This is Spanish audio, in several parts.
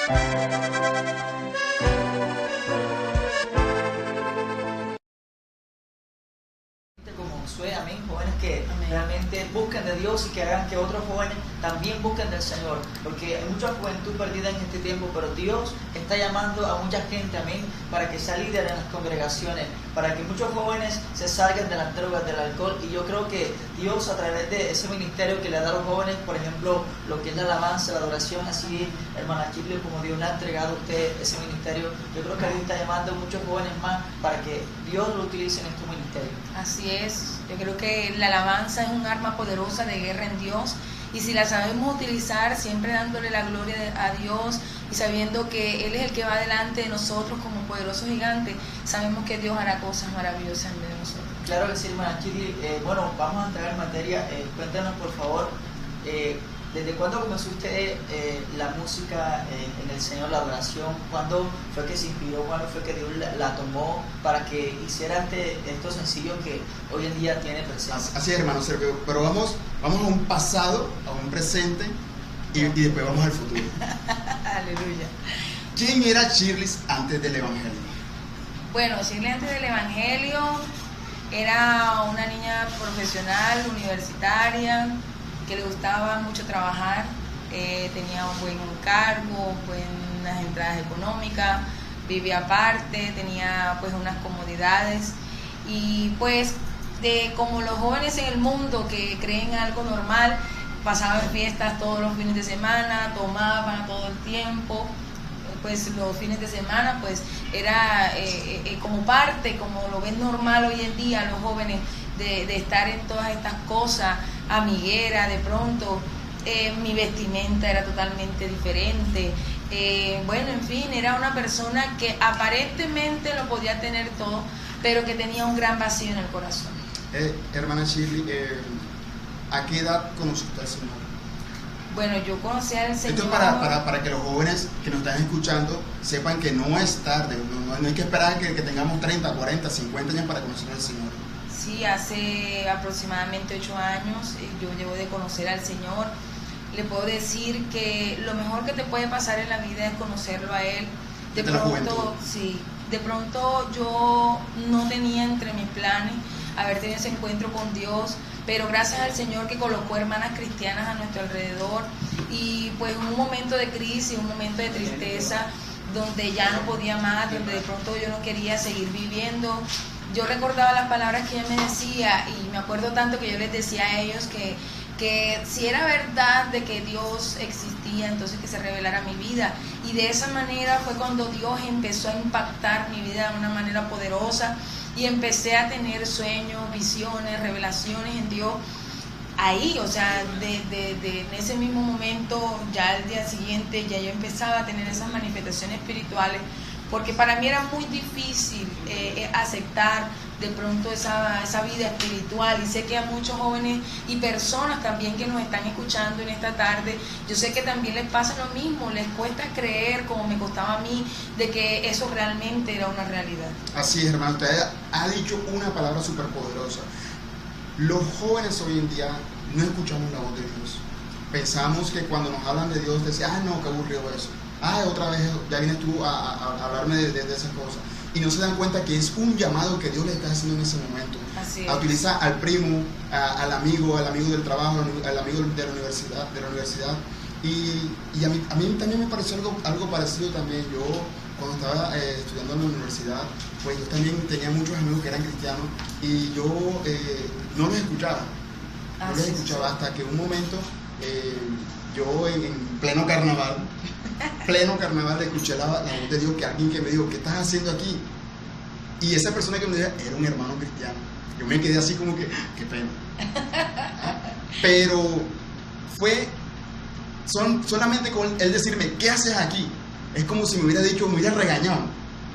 Como Josué, amén, jóvenes que Amén. realmente busquen de Dios y que hagan que otros jóvenes también busquen del Señor, porque hay mucha juventud perdida en este tiempo, pero Dios está llamando a mucha gente, amén, para que sea líder en las congregaciones, para que muchos jóvenes se salgan de las drogas, del alcohol, y yo creo que Dios, a través de ese ministerio que le da a los jóvenes, por ejemplo, lo que es la alabanza, la adoración, así, hermana Shirley, como Dios le ha entregado a usted ese ministerio, yo creo que Dios está llamando a muchos jóvenes más para que Dios lo utilice en este ministerio. Así es, yo creo que la alabanza es un arma poderosa de guerra en Dios, y si la sabemos utilizar siempre dándole la gloria a Dios y sabiendo que Él es el que va delante de nosotros como poderoso gigante, sabemos que Dios hará cosas maravillosas en medio de nosotros. Claro que sí, hermana Chiri. Bueno, vamos a entrar en materia. Cuéntanos, por favor, ¿desde cuándo comenzó usted la música en el Señor, la adoración? ¿Cuándo fue que se inspiró? ¿Cuándo fue que Dios la tomó para que hiciera estos sencillos que hoy en día tiene presencia? Así es, hermano Sergio, pero vamos a un pasado, a un presente y después vamos al futuro. Aleluya. ¿Quién era Shirley antes del Evangelio? Bueno, Shirley antes del Evangelio era una niña profesional, universitaria, que le gustaba mucho trabajar, tenía un buen cargo, buenas entradas económicas, vivía aparte, tenía pues unas comodidades y pues como los jóvenes en el mundo que creen algo normal, pasaban fiestas todos los fines de semana, tomaban todo el tiempo. Pues los fines de semana pues era como parte, como lo ven normal hoy en día los jóvenes de estar en todas estas cosas, amiguera, de pronto mi vestimenta era totalmente diferente, bueno, en fin, era una persona que aparentemente lo podía tener todo, pero que tenía un gran vacío en el corazón. Hermana Shirley, ¿a qué edad conociste al Señor? Bueno, yo conocí al Señor. Esto es para que los jóvenes que nos están escuchando sepan que no es tarde, no hay que esperar que tengamos 30, 40, 50 años para conocer al Señor. Sí, hace aproximadamente 8 años yo llevo de conocer al Señor. Le puedo decir que lo mejor que te puede pasar en la vida es conocerlo a Él. De pronto, sí, de pronto yo no tenía entre mis planes haber tenido ese encuentro con Dios, pero gracias al Señor que colocó hermanas cristianas a nuestro alrededor y pues un momento de crisis, un momento de tristeza donde ya no podía más, donde de pronto yo no quería seguir viviendo, yo recordaba las palabras que ella me decía y me acuerdo tanto que yo les decía a ellos que si era verdad de que Dios existía, entonces que se revelara mi vida, y de esa manera fue cuando Dios empezó a impactar mi vida de una manera poderosa y empecé a tener sueños, visiones, revelaciones en Dios ahí, o sea, en ese mismo momento, ya al día siguiente ya yo empezaba a tener esas manifestaciones espirituales, porque para mí era muy difícil aceptar de pronto esa vida espiritual, y sé que a muchos jóvenes y personas también que nos están escuchando en esta tarde, yo sé que también les pasa lo mismo, les cuesta creer, como me costaba a mí, de que eso realmente era una realidad. Así es, hermano, usted ha dicho una palabra súper poderosa. Los jóvenes hoy en día no escuchamos la voz de Dios. Pensamos que cuando nos hablan de Dios, decimos, no, qué aburrido eso. Otra vez ya vienes tú a hablarme de esas cosas. Y no se dan cuenta que es un llamado que Dios les está haciendo en ese momento. Así es. A utilizar al primo, al amigo del trabajo, al amigo de la universidad. Y a mí también me pareció algo parecido también. Yo, cuando estaba estudiando en la universidad, pues yo también tenía muchos amigos que eran cristianos y yo no los escuchaba. No los escuchaba hasta que un momento, yo en pleno carnaval, escuché la voz de Dios, que alguien que me dijo, ¿qué estás haciendo aquí? Y esa persona que me dijo era un hermano cristiano. Yo me quedé así como que, qué pena. Pero fue solamente con él decirme, ¿qué haces aquí? Es como si me hubiera dicho, me hubiera regañado.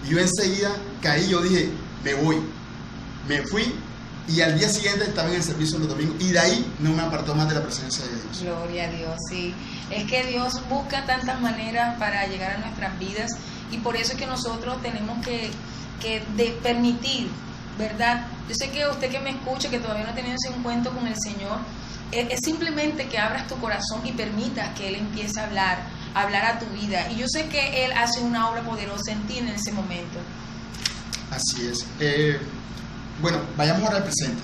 Y yo enseguida caí, yo dije, me voy. Me fui y al día siguiente estaba en el servicio los domingos y de ahí no me apartó más de la presencia de Dios. Gloria a Dios, sí. Es que Dios busca tantas maneras para llegar a nuestras vidas y por eso es que nosotros tenemos que permitir, ¿verdad? Yo sé que usted que me escucha, que todavía no ha tenido ese encuentro con el Señor, es simplemente que abras tu corazón y permitas que Él empiece a hablar. hablar a tu vida. Y yo sé que Él hace una obra poderosa en ti en ese momento. Así es. Bueno, vayamos ahora al presente.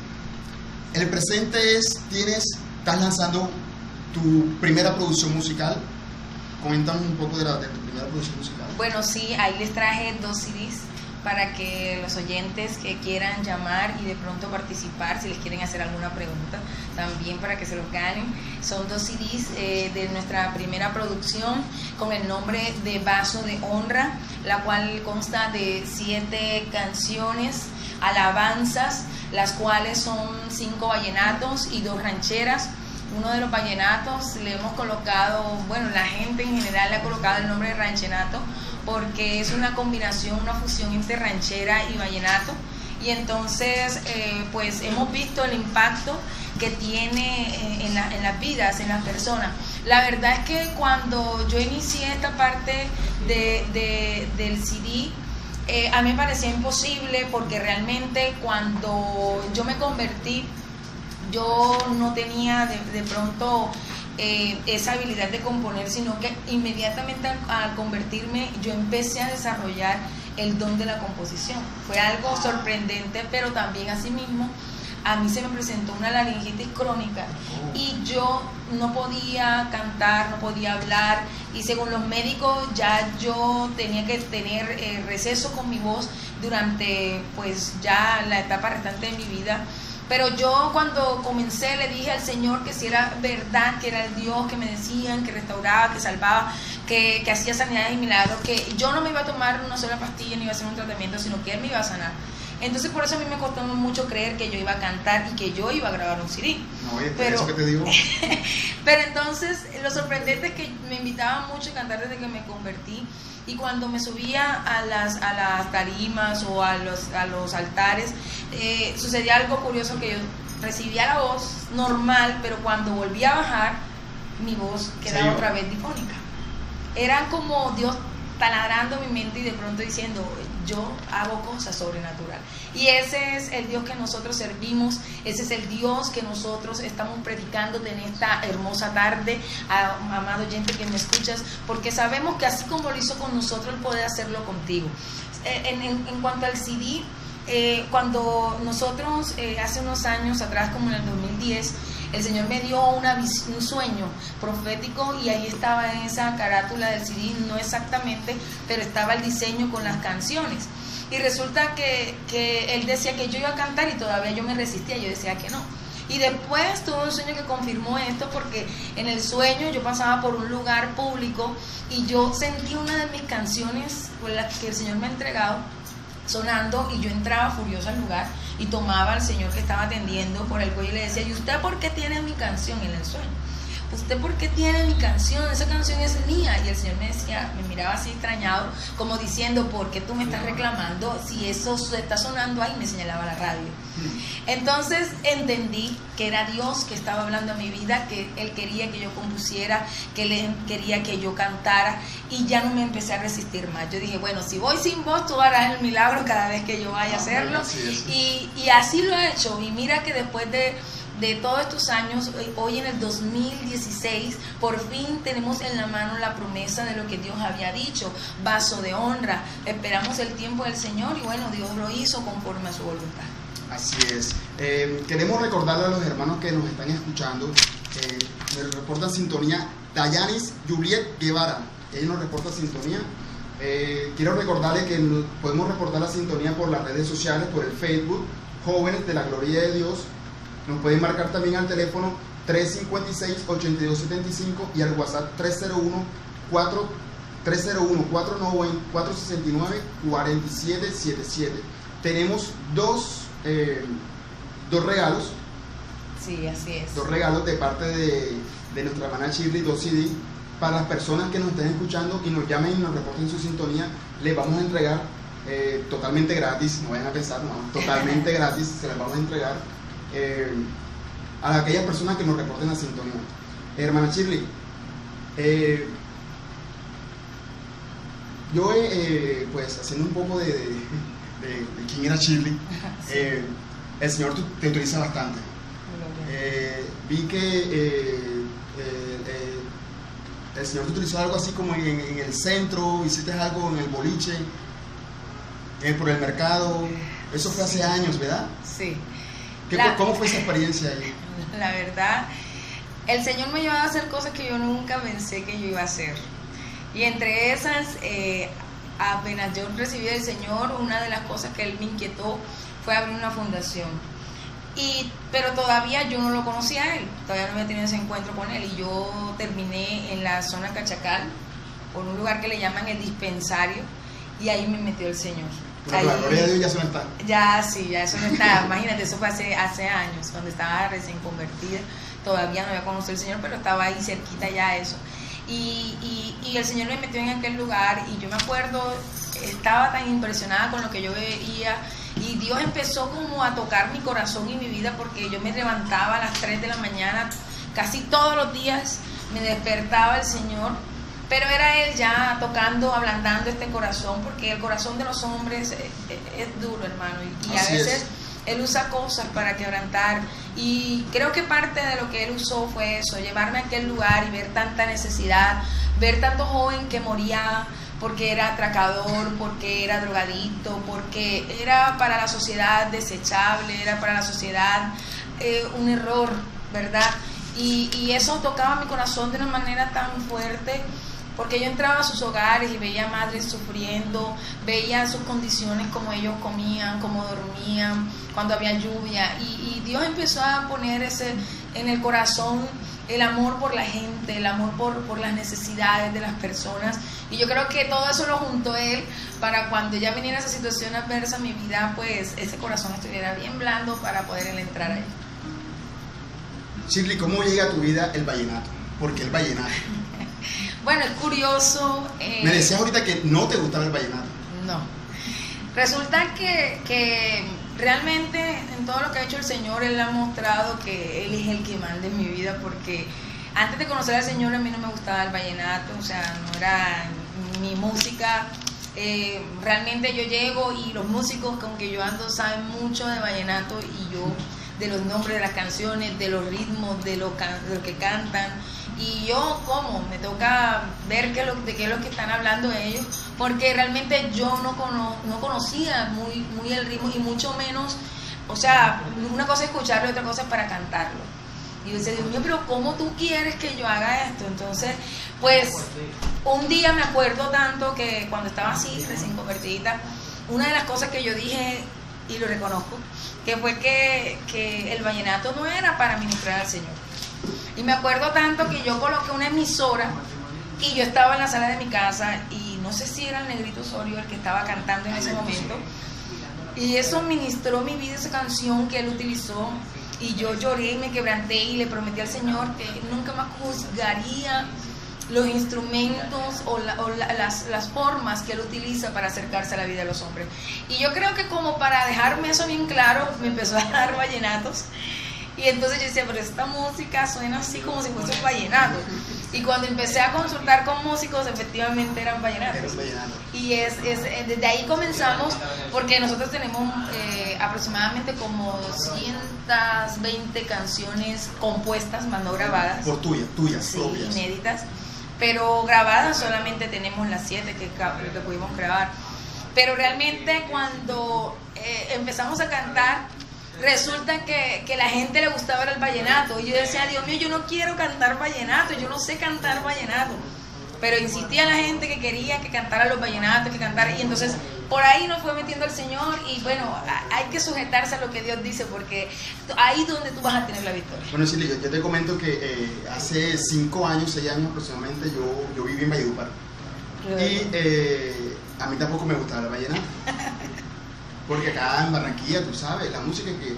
El presente estás lanzando tu primera producción musical. Coméntanos un poco de tu primera producción musical. Bueno, sí, ahí les traje 2 CDs para que los oyentes que quieran llamar y de pronto participar, si les quieren hacer alguna pregunta, también para que se los ganen. Son 2 CDs de nuestra primera producción con el nombre de Vaso de Honra, la cual consta de 7 canciones, alabanzas, las cuales son 5 vallenatos y 2 rancheras. Uno de los vallenatos le hemos colocado, bueno, la gente en general le ha colocado el nombre de ranchenato porque es una combinación, una fusión entre ranchera y vallenato. Y entonces, pues hemos visto el impacto que tiene en las vidas, en las personas. La verdad es que cuando yo inicié esta parte del CD, a mí me parecía imposible porque realmente cuando yo me convertí, yo no tenía de pronto esa habilidad de componer, sino que inmediatamente al convertirme yo empecé a desarrollar el don de la composición. Fue algo sorprendente, pero también asimismo a mí se me presentó una laringitis crónica y yo no podía cantar, no podía hablar, y según los médicos ya yo tenía que tener receso con mi voz durante pues ya la etapa restante de mi vida. Pero yo cuando comencé le dije al Señor que si era verdad, que era el Dios que me decían, que restauraba, que salvaba, que hacía sanidades y milagros, que yo no me iba a tomar una sola pastilla ni iba a hacer un tratamiento, sino que Él me iba a sanar. Entonces por eso a mí me costó mucho creer que yo iba a cantar y que yo iba a grabar un CD. No, pero eso que te digo. Pero entonces lo sorprendente es que me invitaban mucho a cantar desde que me convertí. Y cuando me subía a las tarimas o a los altares, sucedía algo curioso, que yo recibía la voz normal, pero cuando volvía a bajar, mi voz quedaba otra vez difónica. Era como Dios taladrando mi mente y de pronto diciendo, yo hago cosas sobrenaturales. Y ese es el Dios que nosotros servimos, ese es el Dios que nosotros estamos predicando en esta hermosa tarde, amado oyente que me escuchas, porque sabemos que así como lo hizo con nosotros, Él puede hacerlo contigo. En cuanto al CD, cuando nosotros hace unos años atrás, como en el 2010, el Señor me dio un sueño profético y ahí estaba en esa carátula del CD, no exactamente, pero estaba el diseño con las canciones. Y resulta que Él decía que yo iba a cantar y todavía yo me resistía, yo decía que no. Y después tuve un sueño que confirmó esto, porque en el sueño yo pasaba por un lugar público y yo sentí una de mis canciones que el Señor me ha entregado sonando, y yo entraba furiosa al lugar y tomaba al señor que estaba atendiendo por el cuello y le decía, ¿y usted por qué tiene mi canción? En el sueño, ¿usted por qué tiene mi canción? Esa canción es mía. Y el señor me decía, me miraba así extrañado, como diciendo, ¿por qué tú me estás reclamando si eso está sonando ahí? Me señalaba la radio. Entonces entendí que era Dios que estaba hablando a mi vida, que Él quería que yo compusiera, que Él quería que yo cantara, y ya no me empecé a resistir más. Yo dije, bueno, si voy sin voz, tú harás el milagro cada vez que yo vaya a hacerlo. Y así lo he hecho. Y mira que después de todos estos años, hoy en el 2016, por fin tenemos en la mano la promesa de lo que Dios había dicho, vaso de honra. Esperamos el tiempo del Señor y bueno, Dios lo hizo conforme a su voluntad. Así es. Queremos recordarle a los hermanos que nos están escuchando, nos reporta sintonía Dayanis Juliet Guevara. Ella nos reporta sintonía. Quiero recordarle que podemos reportar la sintonía por las redes sociales, por el Facebook, Jóvenes de la Gloria de Dios. Nos pueden marcar también al teléfono 356-8275 y al WhatsApp 301-469-4777. Tenemos dos regalos. Sí, así es. 2 regalos de parte de nuestra hermana Shirley, 2 CD. Para las personas que nos estén escuchando y nos llamen y nos reporten su sintonía, les vamos a entregar totalmente gratis, no vayan a pensar, no, totalmente gratis, se las vamos a entregar a aquellas personas que nos reporten la sintonía. Hermana Shirley, yo pues haciendo un poco de quién era Shirley, sí. El Señor te utiliza bastante. Vi que el Señor te utilizó algo así como en el centro, hiciste algo en el boliche, por el mercado. Eso fue hace años, ¿verdad? Sí. ¿Cómo fue esa experiencia ahí? La verdad, el Señor me llevaba a hacer cosas que yo nunca pensé que yo iba a hacer. Y entre esas, apenas yo recibí del Señor, una de las cosas que Él me inquietó fue abrir una fundación. Pero todavía yo no lo conocía a Él, todavía no había tenido ese encuentro con Él. Y yo terminé en la zona Cachacal, por un lugar que le llaman el dispensario, y ahí me metió el Señor. Pero la gloria de Dios ya eso no está. Ya, sí, ya eso no está. Imagínate, eso fue hace años, cuando estaba recién convertida. Todavía no había conocido al Señor, pero estaba ahí cerquita ya eso. Y el Señor me metió en aquel lugar, y yo me acuerdo, estaba tan impresionada con lo que yo veía, y Dios empezó como a tocar mi corazón y mi vida, porque yo me levantaba a las 3 de la mañana, casi todos los días me despertaba el Señor, pero era Él ya tocando, ablandando este corazón, porque el corazón de los hombres es duro, hermano, y a veces Él usa cosas para quebrantar, y creo que parte de lo que Él usó fue eso, llevarme a aquel lugar y ver tanta necesidad, ver tanto joven que moría porque era atracador, porque era drogadicto, porque era para la sociedad desechable, era para la sociedad un error, ¿verdad? Y eso tocaba mi corazón de una manera tan fuerte, porque yo entraba a sus hogares y veía madres sufriendo, veía sus condiciones, como ellos comían, cómo dormían, cuando había lluvia, y Dios empezó a poner en el corazón el amor por la gente, el amor por las necesidades de las personas, y yo creo que todo eso lo juntó Él para cuando ya viniera esa situación adversa en mi vida, pues ese corazón estuviera bien blando para poder Él entrar ahí. Shirley, ¿cómo llega a tu vida el vallenato? ¿Por qué el vallenato? Bueno, es curioso. Me decías ahorita que no te gustaba el vallenato. No. Resulta que realmente en todo lo que ha hecho el Señor, Él ha mostrado que Él es el que manda en mi vida, porque antes de conocer al Señor a mí no me gustaba el vallenato, o sea, no era mi música. Realmente yo llego y los músicos con que yo ando saben mucho de vallenato, y yo de los nombres de las canciones, de los ritmos, de lo que cantan, y yo me toca ver de qué es lo que están hablando ellos, porque realmente yo no conocía muy el ritmo, y mucho menos, o sea, una cosa es escucharlo y otra cosa es para cantarlo. Y yo decía, Dios mío, pero ¿cómo tú quieres que yo haga esto? Entonces, pues, un día me acuerdo tanto que cuando estaba así, recién convertida, una de las cosas que yo dije, y lo reconozco, que fue que el vallenato no era para ministrar al Señor. Y me acuerdo tanto que yo coloqué una emisora, y yo estaba en la sala de mi casa, y no sé si era el Negrito Osorio el que estaba cantando en ese momento, y eso ministró mi vida, esa canción que él utilizó, y yo lloré y me quebranté y le prometí al Señor que nunca más juzgaría los instrumentos o las formas que Él utiliza para acercarse a la vida de los hombres. Y yo creo que como para dejarme eso bien claro, me empezó a dar vallenatos. Y entonces yo decía, pero esta música suena así como si fuese un vallenato. Y cuando empecé a consultar con músicos, efectivamente eran vallenatos. Y desde ahí comenzamos, porque nosotros tenemos aproximadamente como 220 canciones compuestas, más no grabadas. Por tuyas, sí, propias. Inéditas. Pero grabadas solamente tenemos las 7 que pudimos grabar. Pero realmente cuando empezamos a cantar, resulta que la gente le gustaba el vallenato, y yo decía, Dios mío, yo no quiero cantar vallenato, yo no sé cantar vallenato, pero insistía la gente que quería que cantara los vallenatos, que cantara, y entonces por ahí nos fue metiendo el Señor, y bueno, hay que sujetarse a lo que Dios dice, porque ahí es donde tú vas a tener la victoria. Bueno, Silvia, yo te comento que hace 5 años, 6 años aproximadamente, yo viví en Valledupar, y a mí tampoco me gustaba el vallenato. Porque acá en Barranquilla, tú sabes, la música que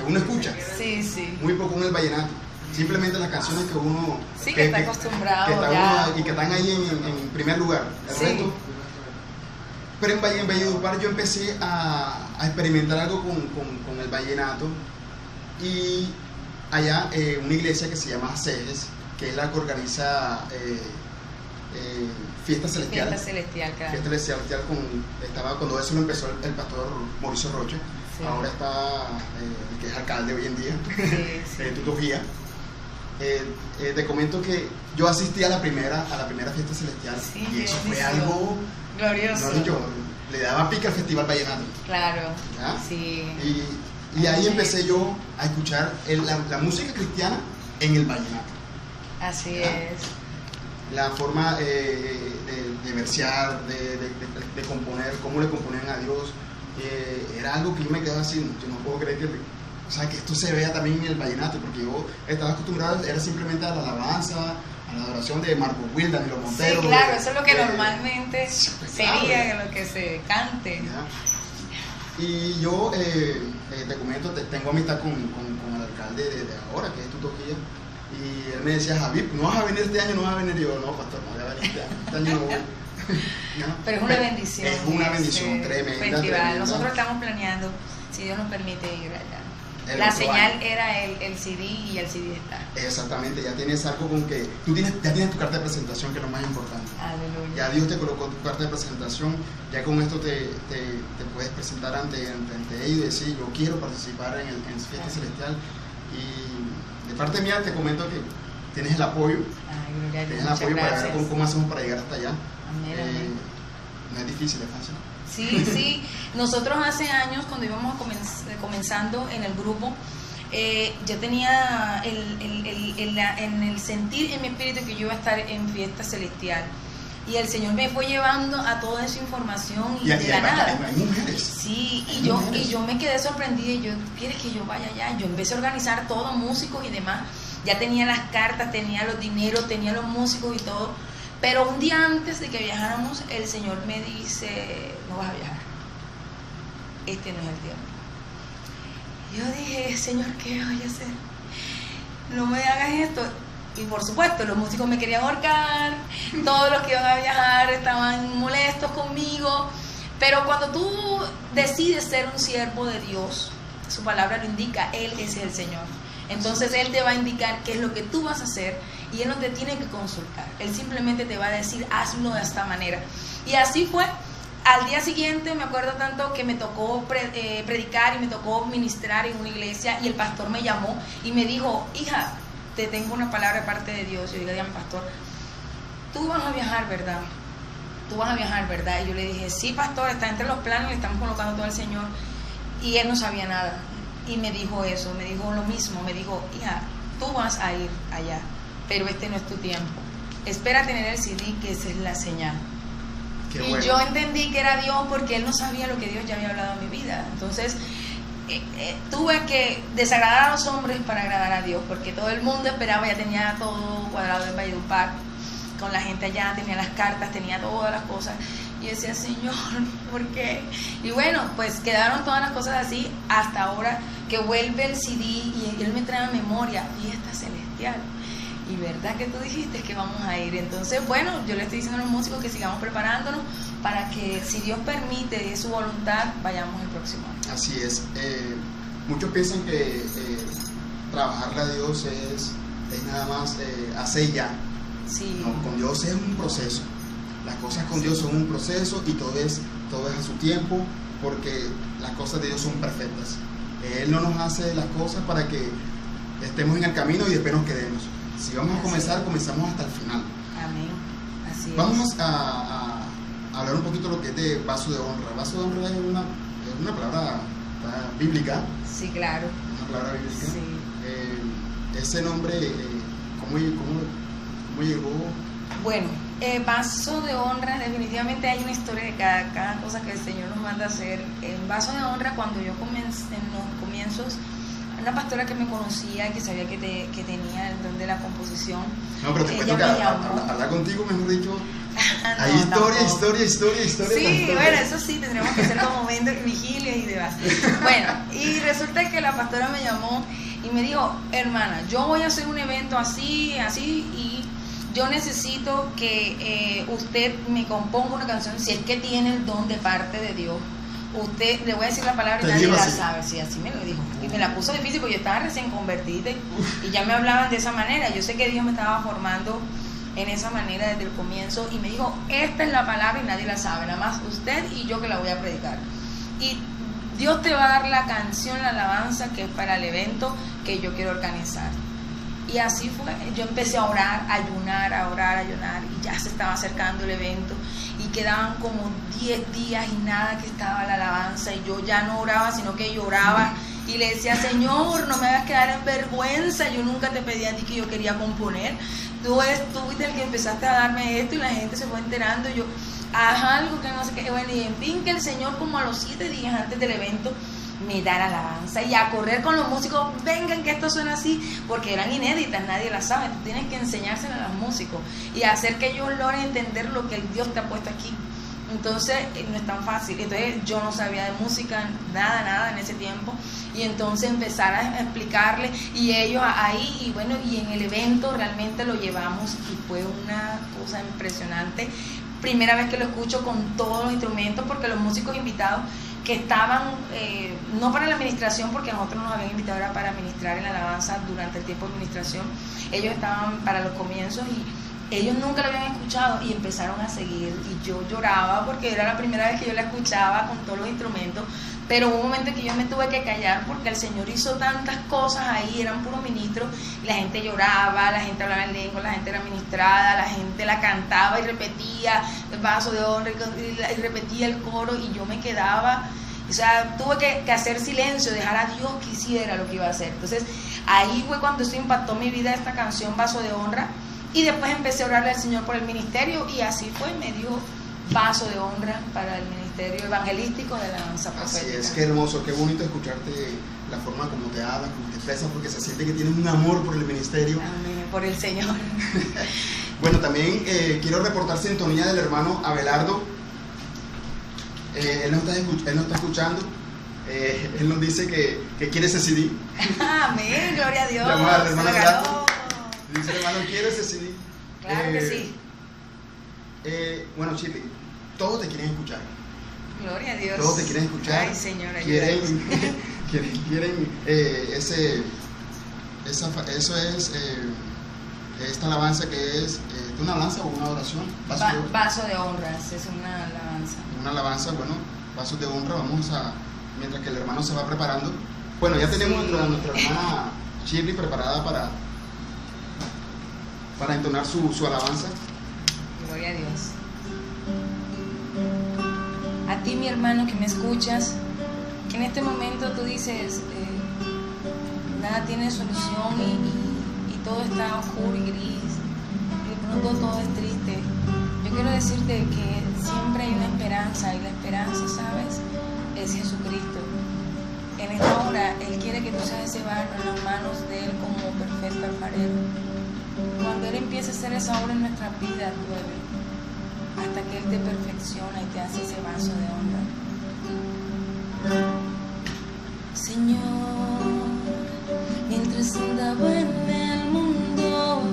uno escucha, sí. Muy poco en el vallenato. Simplemente las canciones que uno... Sí, que está acostumbrado y que están ahí en primer lugar. El resto. Pero en Valledupar yo empecé a experimentar algo con el vallenato. Y allá una iglesia que se llama Cejes, que es la que organiza... Fiesta Celestial, claro. Fiesta Celestial cuando eso lo empezó el pastor Mauricio Rocha, sí. Ahora está el que es alcalde hoy en día, sí. Tuto Gía. te comento que yo asistí a la primera fiesta celestial, sí, y eso fue algo glorioso. No, yo le daba pica al Festival Vallenato. Claro, ¿ya? sí. Y ahí empecé yo a escuchar la música cristiana en el vallenato. Así ¿ya? es. La forma de versear, de componer, cómo le componían a Dios, era algo que yo me quedaba así, yo no puedo creer que esto se vea también en el vallenato, porque yo estaba acostumbrado, era simplemente a la alabanza, a la adoración de Marco Wilda, Nilo Montero. Sí, claro, eso es lo que normalmente sería lo que se cante. ¿ya? Y yo te comento, tengo amistad con el alcalde de ahora, que es Tutoquilla, y él me decía, Javier, no vas a venir este año, no vas a venir. Y yo, no, pastor, no voy a venir este año, no voy. ¿no? Pero es una bendición. Es una bendición tremenda. Festival. Nosotros estamos planeando, si Dios nos permite, ir allá. La señal era el CD y el CD está. Exactamente, ya tienes algo con que tú ya tienes tu carta de presentación, que es lo más importante. Aleluya. Ya Dios te colocó tu carta de presentación, ya con esto te puedes presentar ante ellos y decir, yo quiero participar en fiesta celestial. Y de parte mía te comento que tienes el apoyo. Ay, gloria a Dios. Tienes el apoyo para ver cómo hacemos para llegar hasta allá. Amén, amén. No es difícil, es fácil. Sí. Nosotros hace años, cuando íbamos comenzando en el grupo, yo tenía en el sentir en mi espíritu que yo iba a estar en fiesta celestial. Y el Señor me fue llevando a toda esa información y de la nada. Hay mujeres. Sí, y yo me quedé sorprendida y yo, ¿quieres que yo vaya allá? Yo empecé a organizar todo, músicos y demás. Ya tenía las cartas, tenía los dineros, tenía los músicos y todo. Pero un día antes de que viajáramos, el Señor me dice, no vas a viajar. Este no es el tiempo. Yo dije, Señor, ¿qué voy a hacer? No me hagas esto. Y por supuesto, los músicos me querían ahorcar, todos los que iban a viajar estaban molestos conmigo. Pero cuando tú decides ser un siervo de Dios, su palabra lo indica, Él es el Señor. Entonces Él te va a indicar qué es lo que tú vas a hacer y Él no te tiene que consultar. Él simplemente te va a decir, hazlo de esta manera. Y así fue. Al día siguiente me acuerdo tanto que me tocó predicar y me tocó ministrar en una iglesia y el pastor me llamó y me dijo, hija, te tengo una palabra de parte de Dios. Yo dije, dígame, pastor, tú vas a viajar, ¿verdad? Tú vas a viajar, ¿verdad? Y yo le dije, sí, pastor, está entre los planes, le estamos colocando todo al Señor. Y él no sabía nada. Y me dijo eso, me dijo lo mismo, me dijo, hija, tú vas a ir allá, pero este no es tu tiempo. Espera tener el CD, que esa es la señal. Qué y bueno. yo entendí que era Dios porque él no sabía lo que Dios ya había hablado en mi vida. Entonces, tuve que desagradar a los hombres para agradar a Dios, porque todo el mundo esperaba, ya tenía todo cuadrado en Valledupar, con la gente allá, tenía las cartas, tenía todas las cosas. Y yo decía, Señor, ¿por qué? Y bueno, pues quedaron todas las cosas así hasta ahora que vuelve el CD y él me trae a memoria, fiesta celestial. Y verdad que tú dijiste que vamos a ir. Entonces, bueno, yo le estoy diciendo a los músicos que sigamos preparándonos para que, si Dios permite, es su voluntad, vayamos el próximo año. Así es. Muchos piensan que trabajarle a Dios es nada más hacer ya. Sí. No, con Dios es un proceso. Las cosas con Dios son un proceso y todo es a su tiempo, porque las cosas de Dios son perfectas. Él no nos hace las cosas para que estemos en el camino y después nos quedemos. Si vamos a comenzar, comenzamos hasta el final. Amén. Así Vamos a hablar un poquito de lo que es de vaso de honra. Vaso de honra es una palabra bíblica. Sí, claro. Una palabra bíblica. Sí. Ese nombre, ¿cómo llegó? Bueno, vaso de honra, definitivamente hay una historia de cada cosa que el Señor nos manda a hacer. En vaso de honra, cuando yo comencé en los comienzos, una pastora que me conocía y que sabía que tenía el don de la composición. No, pero te cuento que hablar contigo, mejor dicho, no, hay historia. Sí, bueno, eso sí, tendremos que hacer como momentos, vigilias y demás. Bueno, y resulta que la pastora me llamó y me dijo, hermana, yo voy a hacer un evento así, y yo necesito que usted me componga una canción, si es que tiene el don de parte de Dios. Usted, le voy a decir la palabra y nadie la sabe. Sí, así me lo dijo. Y me la puso difícil porque yo estaba recién convertida y ya me hablaban de esa manera. Yo sé que Dios me estaba formando en esa manera desde el comienzo y me dijo, esta es la palabra y nadie la sabe, nada más usted y yo que la voy a predicar. Y Dios te va a dar la canción, la alabanza que es para el evento que yo quiero organizar. Y así fue, yo empecé a orar, a ayunar, y ya se estaba acercando el evento y quedaban como 10 días y nada que estaba la alabanza, y yo ya no oraba, sino que lloraba y le decía: Señor, no me hagas quedar en vergüenza, yo nunca te pedí a ti que yo quería componer, tú fuiste el que empezaste a darme esto, y la gente se fue enterando, y yo, haz algo que no sé qué. Bueno, y en fin, que el Señor, como a los 7 días antes del evento, me da la alabanza, y a correr con los músicos: vengan, que esto suena así, porque eran inéditas, nadie las sabe, tú tienes que enseñárselo a los músicos y hacer que ellos logren entender lo que el Dios te ha puesto aquí. Entonces no es tan fácil. Entonces yo no sabía de música, nada en ese tiempo, y entonces empezar a explicarle, y ellos ahí, y bueno, y en el evento realmente lo llevamos, y fue una cosa impresionante. Primera vez que lo escucho con todos los instrumentos, porque los músicos invitados que estaban, no para la administración, porque a nosotros nos habían invitado era para ministrar en la alabanza durante el tiempo de administración, ellos estaban para los comienzos, y ellos nunca lo habían escuchado, y empezaron a seguir, y yo lloraba porque era la primera vez que yo la escuchaba con todos los instrumentos. Pero hubo un momento en que yo me tuve que callar, porque el Señor hizo tantas cosas ahí, eran puros ministros, y la gente lloraba, la gente hablaba en lengua, la gente era ministrada, la gente la cantaba y repetía el vaso de honra, y repetía el coro, y yo me quedaba, o sea, tuve que hacer silencio, dejar a Dios que hiciera lo que iba a hacer. Entonces ahí fue cuando esto impactó mi vida, esta canción, Vaso de Honra, y después empecé a orarle al Señor por el ministerio, y así fue, me dio vaso de honra para el ministerio evangelístico de la alabanza profética. Así es, qué hermoso, qué bonito escucharte, la forma como te hablas, como te expresas, porque se siente que tienes un amor por el ministerio. Amén, por el Señor. Bueno, también quiero reportar sintonía del hermano Abelardo. Él nos está escuchando. Él nos dice que quiere ese CD. Amén, gloria a Dios. Llamamos al hermano Abelardo. Dice: hermano, quiero ese CD. Claro que sí. Bueno, Chile, todos te quieren escuchar. Gloria a Dios. Todos te quieren escuchar. Ay, Señor, quieren eso es esta alabanza, que es una alabanza o una oración. Vaso de honras, es una alabanza. Una alabanza, bueno, vasos de honra. Vamos a, mientras que el hermano se va preparando. Bueno, ya tenemos a nuestra hermana Shirley preparada para entonar su alabanza. Gloria a Dios. A ti, mi hermano, que me escuchas, que en este momento tú dices, nada tiene solución, y todo está oscuro y gris, y de pronto todo es triste. Yo quiero decirte que siempre hay una esperanza, y la esperanza, ¿sabes?, es Jesucristo. En esta hora Él quiere que tú seas ese barro en las manos de Él como perfecto alfarero. Cuando Él empiece a hacer esa obra en nuestra vida, llueve, hasta que Él te perfecciona y te hace ese vaso de honra. Señor, mientras andaba en el mundo,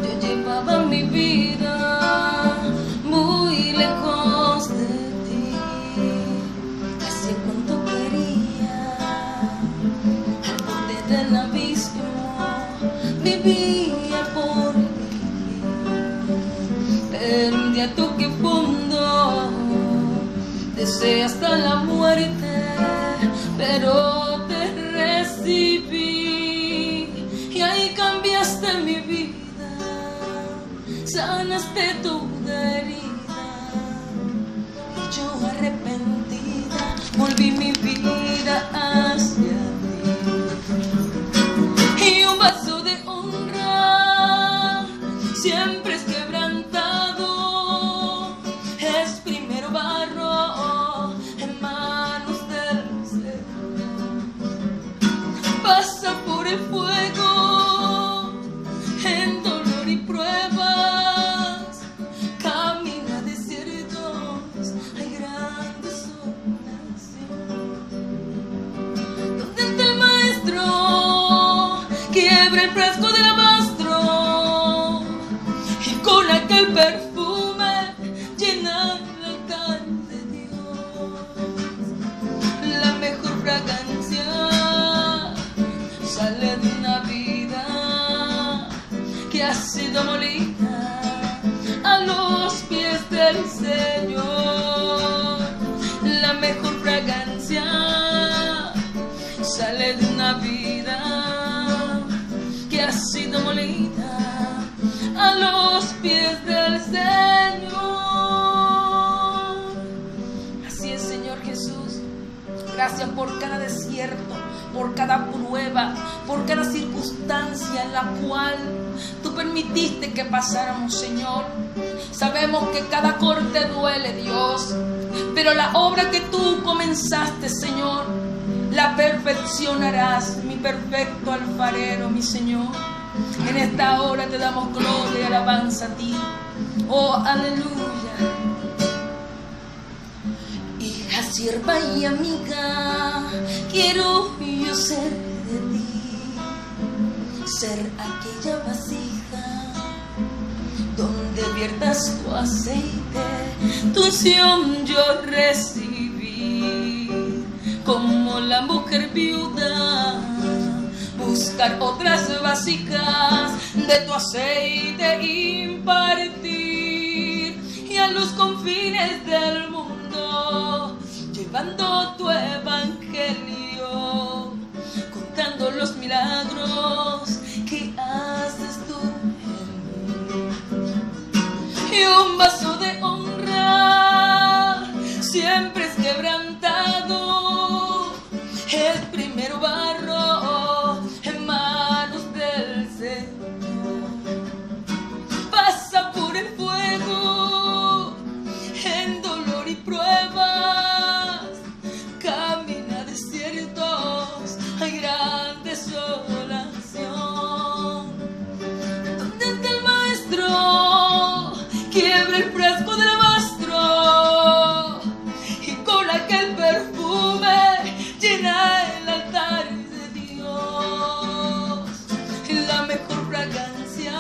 yo llevaba mi vida muy lejos de ti. Hacía cuanto quería, al borde del abismo, vivía por vivir. Pero un día toqué fondo, deseé hasta la muerte, pero te recibí, y ahí cambiaste mi vida, sanaste toda herida, y yo arrepentida volví mi vida hacia ti. Y un vaso de honra siempre es quebrantado, es primero barro en manos del Señor. Pasa por el fuego en dolor y pruebas, camina desiertos, hay grandes olas, donde ante el maestro quiebra el frasco del alabastro, y con aquel perfume llena el altar de Dios. La mejor fragancia sale de una vida que ha sido molida a los pies del Señor. La mejor fragancia sale de una vida que ha gracias por cada desierto, por cada prueba, por cada circunstancia en la cual tú permitiste que pasáramos, Señor. Sabemos que cada corte duele, Dios, pero la obra que tú comenzaste, Señor, la perfeccionarás, mi perfecto alfarero, mi Señor. En esta hora te damos gloria y alabanza a ti. Oh, aleluya. Hija, sierva y amiga, quiero yo ser de ti, ser aquella vasija donde viertas tu aceite, tu unción yo recibí, como la mujer viuda, buscar otras vasijas de tu aceite impartir, y a los confines del mundo llevando tu evangelio, contando los milagros que haces tú en mí. Y un vaso de honra siempre es quebrantado, el primero barro en manos del Señor. Pasa por el fuego en dolor y pruebas, camina desiertos, hay gran desolación. Donde está el maestro, quiebra el frasco del alabastro y con aquel perfume llena el altar de Dios. La mejor fragancia,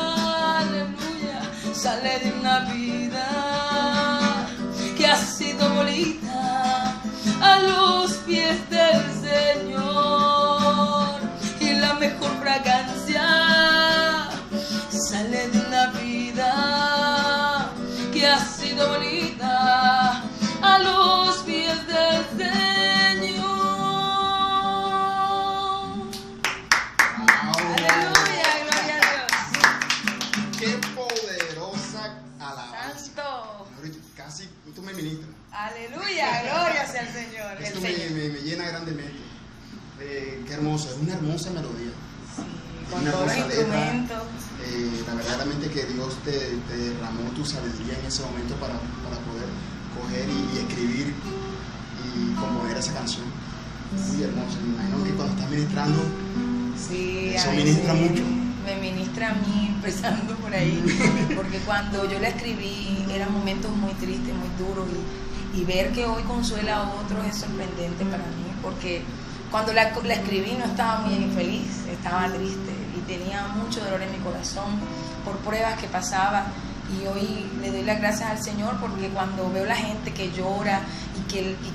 aleluya, sale de una vida que ha sido molida a los pies del Señor. Y la mejor fragancia sale de una vida que ha sido molida a los pies del Señor. Aleluya, gloria a Dios. Qué poderosa alabanza. Santo. Casi tú me ministras. Aleluya, gloria sea al Señor. Esto El me Señor. llena grandemente. Qué hermoso, es una hermosa melodía. Sí, Es con una todos los hermosa letra. instrumentos. Verdaderamente que Dios te derramó tu sabiduría en ese momento para poder coger y escribir y componer esa canción. Muy hermosa. Me imagino que cuando estás ministrando, Sí, eso a ministra veces mucho. me ministra a mí, empezando por ahí, porque cuando yo la escribí eran momentos muy tristes, muy duros, y ver que hoy consuela a otros es sorprendente para mí, porque cuando la escribí no estaba muy feliz, estaba triste y tenía mucho dolor en mi corazón por pruebas que pasaba. Y hoy le doy las gracias al Señor, porque cuando veo la gente que llora y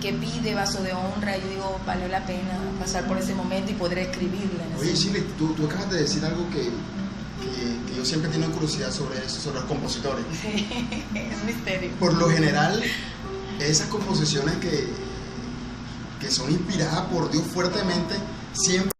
que pide vaso de honra, yo digo, valió la pena pasar por ese momento y poder escribirla. Oye, Shirley, tú acabas de decir algo que yo siempre he tenido curiosidad sobre eso, sobre los compositores. Es misterio. Por lo general, esas composiciones que son inspiradas por Dios fuertemente, siempre